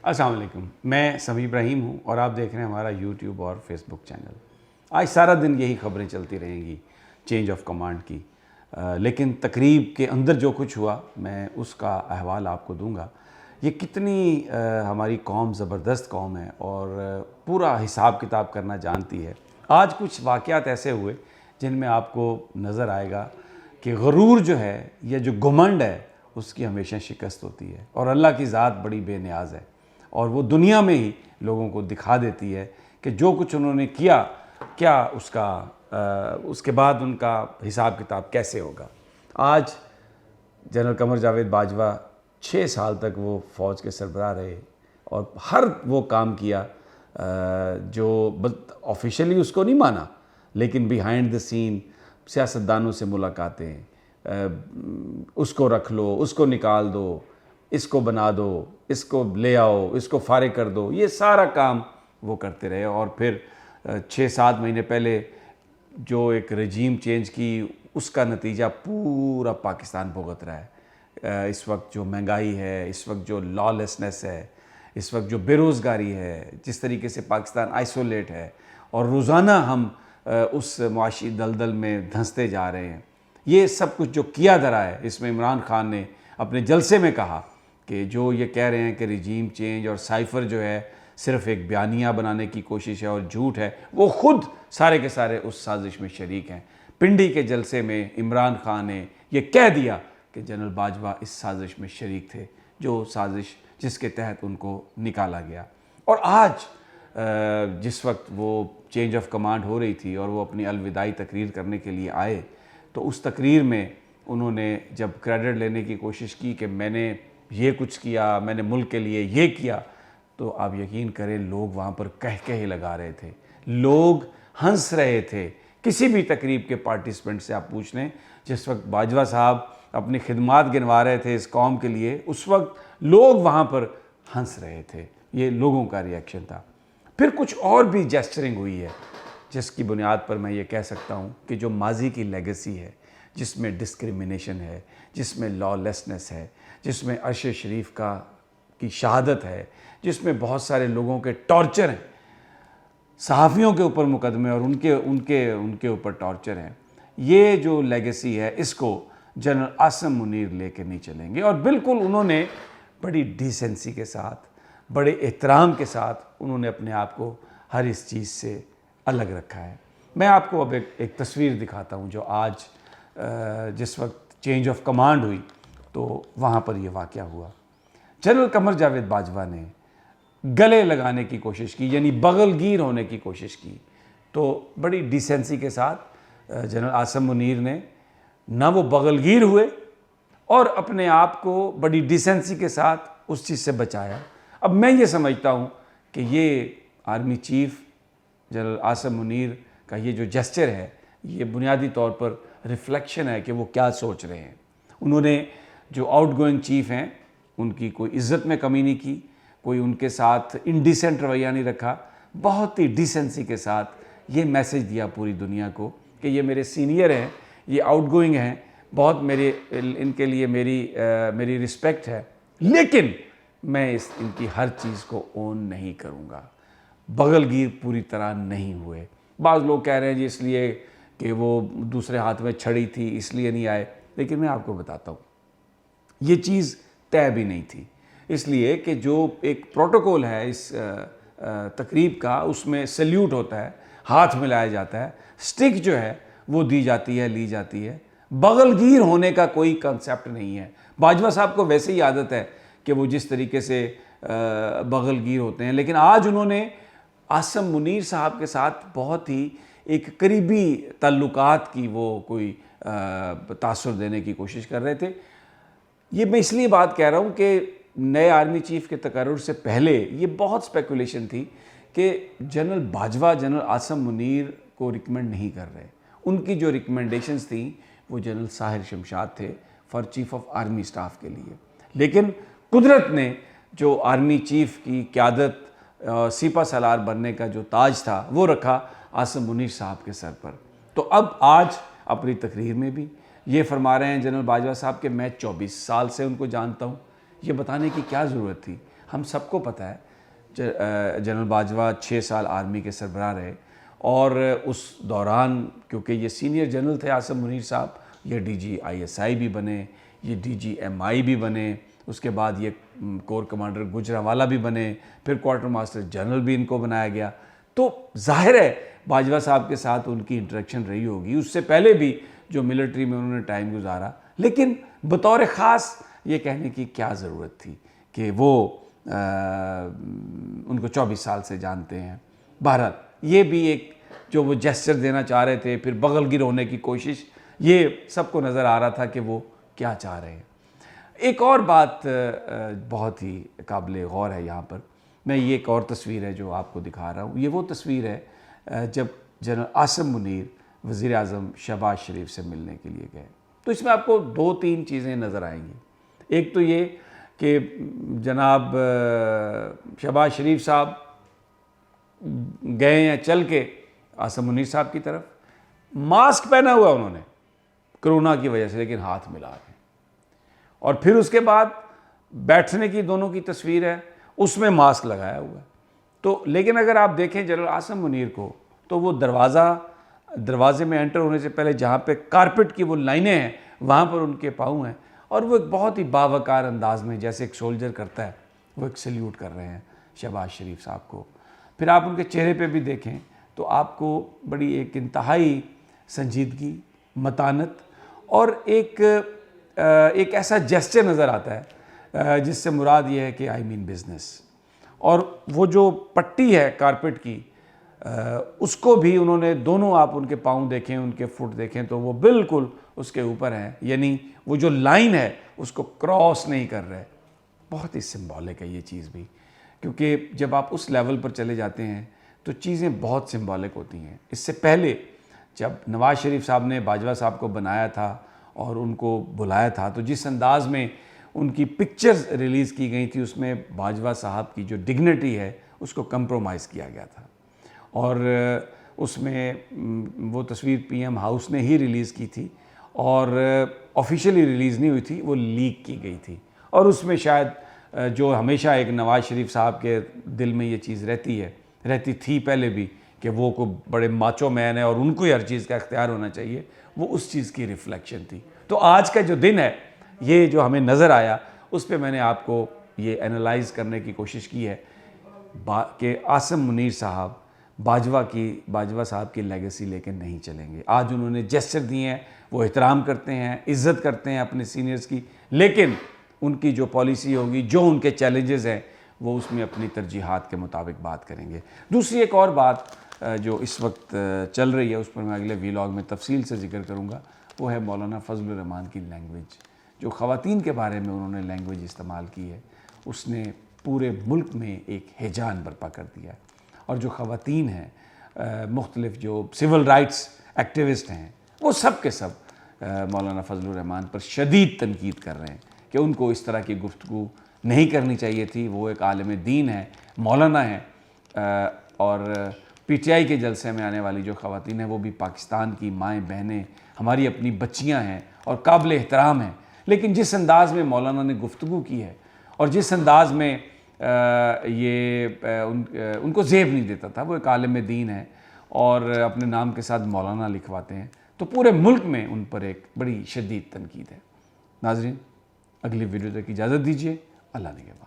السلام علیکم، میں سمیع ابراہیم ہوں اور آپ دیکھ رہے ہیں ہمارا یوٹیوب اور فیس بک چینل۔ آج سارا دن یہی خبریں چلتی رہیں گی چینج آف کمانڈ کی، لیکن تقریب کے اندر جو کچھ ہوا میں اس کا احوال آپ کو دوں گا۔ یہ کتنی ہماری قوم زبردست قوم ہے اور پورا حساب کتاب کرنا جانتی ہے۔ آج کچھ واقعات ایسے ہوئے جن میں آپ کو نظر آئے گا کہ غرور جو ہے یا جو گھمنڈ ہے اس کی ہمیشہ شکست ہوتی ہے، اور اللہ کی ذات بڑی بے نیاز ہے اور وہ دنیا میں ہی لوگوں کو دکھا دیتی ہے کہ جو کچھ انہوں نے کیا کیا اس کے بعد ان کا حساب کتاب کیسے ہوگا۔ آج جنرل قمر جاوید باجوہ 6 سال تک وہ فوج کے سربراہ رہے اور ہر وہ کام کیا جو آفیشلی اس کو نہیں مانا، لیکن بیہائنڈ دا سین سیاستدانوں سے ملاقاتیں، اس کو رکھ لو، اس کو نکال دو، اس کو بنا دو، اس کو لے آؤ، اس کو فارغ کر دو، یہ سارا کام وہ کرتے رہے۔ اور پھر 6-7 مہینے پہلے جو ایک رجیم چینج کی اس کا نتیجہ پورا پاکستان بھگت رہا ہے۔ اس وقت جو مہنگائی ہے، اس وقت جو لا لیسنس ہے، اس وقت جو بے روزگاری ہے، جس طریقے سے پاکستان آئسولیٹ ہے اور روزانہ ہم اس معاشی دلدل میں دھنستے جا رہے ہیں، یہ سب کچھ جو کیا دھرا ہے۔ اس میں عمران خان نے اپنے جلسے میں کہا کہ جو یہ کہہ رہے ہیں کہ رجیم چینج اور سائفر جو ہے صرف ایک بیانیہ بنانے کی کوشش ہے اور جھوٹ ہے، وہ خود سارے کے سارے اس سازش میں شریک ہیں۔ پنڈی کے جلسے میں عمران خان نے یہ کہہ دیا کہ جنرل باجوہ اس سازش میں شریک تھے، جو سازش جس کے تحت ان کو نکالا گیا۔ اور آج جس وقت وہ چینج آف کمانڈ ہو رہی تھی اور وہ اپنی الوداعی تقریر کرنے کے لیے آئے، تو اس تقریر میں انہوں نے جب کریڈٹ لینے کی کوشش کی کہ میں نے یہ کچھ کیا، میں نے ملک کے لیے یہ کیا، تو آپ یقین کریں لوگ وہاں پر کہہ لگا رہے تھے، لوگ ہنس رہے تھے۔ کسی بھی تقریب کے پارٹیسپنٹ سے آپ پوچھ لیں، جس وقت باجوہ صاحب اپنی خدمات گنوا رہے تھے اس قوم کے لیے، اس وقت لوگ وہاں پر ہنس رہے تھے۔ یہ لوگوں کا ریئیکشن تھا۔ پھر کچھ اور بھی جیسچرنگ ہوئی ہے جس کی بنیاد پر میں یہ کہہ سکتا ہوں کہ جو ماضی کی لیگیسی ہے، جس میں ڈسکریمنیشن ہے، جس میں لا لیسنس ہے، جس میں عرش شریف کی شہادت ہے، جس میں بہت سارے لوگوں کے ٹارچر ہیں، صحافیوں کے اوپر مقدمے اور ان کے اوپر ٹارچر ہیں، یہ جو لیگیسی ہے اس کو جنرل عاصم منیر لے کے نہیں چلیں گے۔ اور بالکل انہوں نے بڑی ڈیسنسی کے ساتھ، بڑے احترام کے ساتھ انہوں نے اپنے آپ کو ہر اس چیز سے الگ رکھا ہے۔ میں آپ کو اب ایک تصویر دکھاتا ہوں جو آج جس وقت چینج آف کمانڈ ہوئی تو وہاں پر یہ واقعہ ہوا۔ جنرل قمر جاوید باجوہ نے گلے لگانے کی کوشش کی، یعنی بغل گیر ہونے کی کوشش کی، تو بڑی ڈیسنسی کے ساتھ جنرل عاصم منیر نے نہ وہ بغل گیر ہوئے اور اپنے آپ کو بڑی ڈیسنسی کے ساتھ اس چیز سے بچایا۔ اب میں یہ سمجھتا ہوں کہ یہ army chief general Asim Munir کا یہ جو جسچر ہے، یہ بنیادی طور پر ریفلیکشن ہے کہ وہ کیا سوچ رہے ہیں۔ انہوں نے جو آؤٹ گوئنگ چیف ہیں ان کی کوئی عزت میں کمی نہیں کی، کوئی ان کے ساتھ انڈیسنٹ رویہ نہیں رکھا، بہت ہی ڈیسنسی کے ساتھ یہ میسج دیا پوری دنیا کو کہ یہ میرے سینئر ہیں، یہ آؤٹ گوئنگ ہیں، بہت ان کے لیے میری رسپیکٹ ہے، لیکن میں ان کی ہر چیز کو اون نہیں کروں گا۔ بغل گیر پوری طرح نہیں ہوئے۔ بعض لوگ کہہ رہے ہیں جی اس لیے کہ وہ دوسرے ہاتھ میں چھڑی تھی اس لیے نہیں آئے، لیکن میں آپ کو بتاتا ہوں یہ چیز طے بھی نہیں تھی، اس لیے کہ جو ایک پروٹوکول ہے اس تقریب کا، اس میں سیلیوٹ ہوتا ہے، ہاتھ ملایا جاتا ہے، سٹک جو ہے وہ دی جاتی ہے، لی جاتی ہے، بغل گیر ہونے کا کوئی کنسیپٹ نہیں ہے۔ باجوہ صاحب کو ویسے ہی عادت ہے کہ وہ جس طریقے سے بغل گیر ہوتے ہیں، لیکن آج انہوں نے عاصم منیر صاحب کے ساتھ بہت ہی ایک قریبی تعلقات کی وہ کوئی تاثر دینے کی کوشش کر رہے تھے۔ یہ میں اس لیے بات کہہ رہا ہوں کہ نئے آرمی چیف کے تقرر سے پہلے یہ بہت سپیکولیشن تھی کہ جنرل باجوہ جنرل عاصم منیر کو ریکمنڈ نہیں کر رہے۔ ان کی جو ریکمنڈیشنز تھیں وہ جنرل ساحر شمشاد تھے for chief of army staff کے لیے، لیکن قدرت نے جو آرمی چیف کی قیادت سپہ سالار بننے کا جو تاج تھا وہ رکھا عاصم منیر صاحب کے سر پر۔ تو اب آج اپنی تقریر میں بھی یہ فرما رہے ہیں جنرل باجوہ صاحب کہ میں 24 سال سے ان کو جانتا ہوں۔ یہ بتانے کی کیا ضرورت تھی؟ ہم سب کو پتہ ہے جنرل باجوہ 6 سال آرمی کے سربراہ رہے، اور اس دوران کیونکہ یہ سینئر جنرل تھے عاصم منیر صاحب، یہ DG/ISI بھی بنے، یہ DG/MI بھی بنے، اس کے بعد یہ کور کمانڈر گجرانوالہ بھی بنے، پھر کوارٹر ماسٹر جنرل بھی ان کو بنایا گیا۔ تو ظاہر ہے باجوہ صاحب کے ساتھ ان کی انٹریکشن رہی ہوگی، اس سے پہلے بھی جو ملٹری میں انہوں نے ٹائم گزارا، لیکن بطور خاص یہ کہنے کی کیا ضرورت تھی کہ وہ ان کو 24 سال سے جانتے ہیں۔ بہرحال یہ بھی ایک جو وہ جیسچر دینا چاہ رہے تھے، پھر بغل گیر ہونے کی کوشش، یہ سب کو نظر آ رہا تھا کہ وہ کیا چاہ رہے ہیں۔ ایک اور بات بہت ہی قابل غور ہے یہاں پر، میں یہ ایک اور تصویر ہے جو آپ کو دکھا رہا ہوں، یہ وہ تصویر ہے جب جنرل عاصم منیر وزیر اعظم شہباز شریف سے ملنے کے لیے گئے۔ تو اس میں آپ کو 2-3 چیزیں نظر آئیں گی۔ ایک تو یہ کہ جناب شہباز شریف صاحب گئے ہیں چل کے عاصم منیر صاحب کی طرف، ماسک پہنا ہوا انہوں نے کرونا کی وجہ سے، لیکن ہاتھ ملا رہے ہیں، اور پھر اس کے بعد بیٹھنے کی دونوں کی تصویر ہے، اس میں ماسک لگایا ہوا ہے۔ تو لیکن اگر آپ دیکھیں جنرل عاصم منیر کو، تو وہ دروازے میں انٹر ہونے سے پہلے جہاں پہ کارپٹ کی وہ لائنیں ہیں وہاں پر ان کے پاؤں ہیں، اور وہ ایک بہت ہی باوقار انداز میں جیسے ایک سولجر کرتا ہے وہ ایک سلیوٹ کر رہے ہیں شہباز شریف صاحب کو۔ پھر آپ ان کے چہرے پہ بھی دیکھیں تو آپ کو بڑی ایک انتہائی سنجیدگی، متانت اور ایک ایسا جیسچر نظر آتا ہے جس سے مراد یہ ہے کہ آئی مین بزنس۔ اور وہ جو پٹی ہے کارپٹ کی، اس کو بھی انہوں نے دونوں، آپ ان کے پاؤں دیکھیں، ان کے فٹ دیکھیں تو وہ بالکل اس کے اوپر ہیں، یعنی وہ جو لائن ہے اس کو کراس نہیں کر رہے۔ بہت ہی سمبولک ہے یہ چیز بھی، کیونکہ جب آپ اس لیول پر چلے جاتے ہیں تو چیزیں بہت سمبولک ہوتی ہیں۔ اس سے پہلے جب نواز شریف صاحب نے باجوہ صاحب کو بنایا تھا اور ان کو بلایا تھا، تو جس انداز میں ان کی پکچرز ریلیز کی گئی تھی اس میں باجوہ صاحب کی جو ڈگنیٹی ہے اس کو کمپرومائز کیا گیا تھا، اور اس میں وہ تصویر PM ہاؤس نے ہی ریلیز کی تھی اور آفیشیلی ریلیز نہیں ہوئی تھی، وہ لیک کی گئی تھی، اور اس میں شاید جو ہمیشہ ایک نواز شریف صاحب کے دل میں یہ چیز رہتی تھی پہلے بھی کہ وہ کو بڑے ماچو مین ہے اور ان کو ہی ہر چیز کا اختیار ہونا چاہیے، وہ اس چیز کی ریفلیکشن تھی۔ تو آج کا جو دن ہے یہ جو ہمیں نظر آیا، اس پہ میں نے آپ کو یہ انالائز کرنے کی کوشش کی ہے کہ عاصم منیر صاحب باجوہ صاحب کی لیگیسی لے کے نہیں چلیں گے۔ آج انہوں نے جیسچر دیے ہیں، وہ احترام کرتے ہیں، عزت کرتے ہیں اپنے سینئرز کی، لیکن ان کی جو پالیسی ہوگی، جو ان کے چیلنجز ہیں، وہ اس میں اپنی ترجیحات کے مطابق بات کریں گے۔ دوسری ایک اور بات جو اس وقت چل رہی ہے، اس پر میں اگلے ویلاگ میں تفصیل سے ذکر کروں گا، وہ ہے مولانا فضل الرحمان کی لینگویج۔ جو خواتین کے بارے میں انہوں نے لینگویج استعمال کی ہے، اس نے پورے ملک میں ایک ہیجان برپا کر دیا ہے، اور جو خواتین ہیں، مختلف جو سول رائٹس ایکٹیوسٹ ہیں، وہ سب کے سب مولانا فضل الرحمان پر شدید تنقید کر رہے ہیں کہ ان کو اس طرح کی گفتگو نہیں کرنی چاہیے تھی۔ وہ ایک عالم دین ہے، مولانا ہیں، اور PTI کے جلسے میں آنے والی جو خواتین ہیں وہ بھی پاکستان کی مائیں بہنیں، ہماری اپنی بچیاں ہیں اور قابل احترام ہیں، لیکن جس انداز میں مولانا نے گفتگو کی ہے اور جس انداز میں یہ ان کو زیب نہیں دیتا تھا، وہ ایک عالم دین ہے اور اپنے نام کے ساتھ مولانا لکھواتے ہیں، تو پورے ملک میں ان پر ایک بڑی شدید تنقید ہے۔ ناظرین، اگلی ویڈیو تک اجازت دیجیے، اللہ نگہبان۔